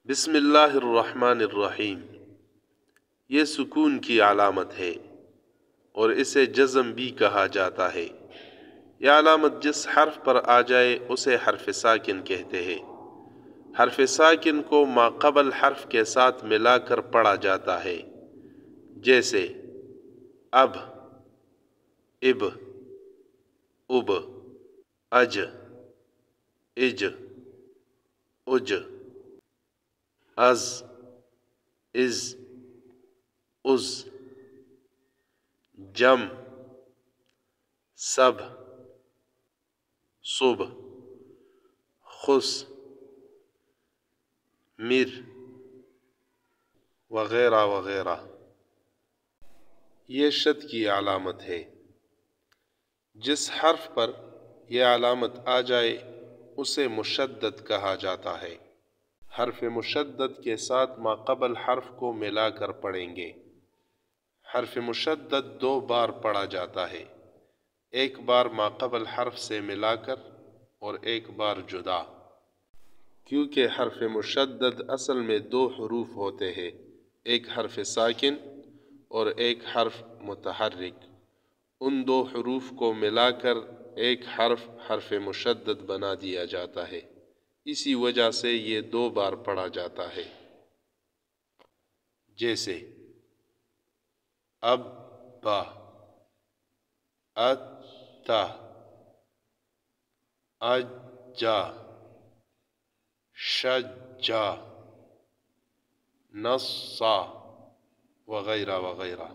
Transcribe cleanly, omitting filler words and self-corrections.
بسم اللہ الرحمن الرحیم۔ یہ سکون کی علامت ہے اور اسے جزم بھی کہا جاتا ہے۔ یہ علامت جس حرف پر آ جائے اسے حرف ساکن کہتے ہیں۔ حرف ساکن کو ماقبل حرف کے ساتھ ملا کر پڑھا جاتا ہے، جیسے اب، اب، اب، اج، اج، اج، از، از، از، جم، سب، صبح، خس، میر، وغیرہ وغیرہ۔ یہ شد کی علامت ہے۔ جس حرف پر یہ علامت آ جائے اسے مشدد کہا جاتا ہے۔ حرف مشدد کے ساتھ ماقبل حرف کو ملا کر پڑھیں گے۔ حرف مشدد 2 بار پڑھا جاتا ہے، ایک بار ماقبل حرف سے ملا کر اور ایک بار جدا۔ کیونکہ حرف مشدد اصل میں 2 حروف ہوتے ہیں، ایک حرف ساکن اور ایک حرف متحرک۔ ان 2 حروف کو ملا کر ایک حرف حرف مشدد بنا دیا جاتا ہے، اسی وجہ سے یہ 2 بار پڑھا جاتا ہے، جیسے ابا، اتا، اجا، شجا، نصا، وغیرہ وغیرہ۔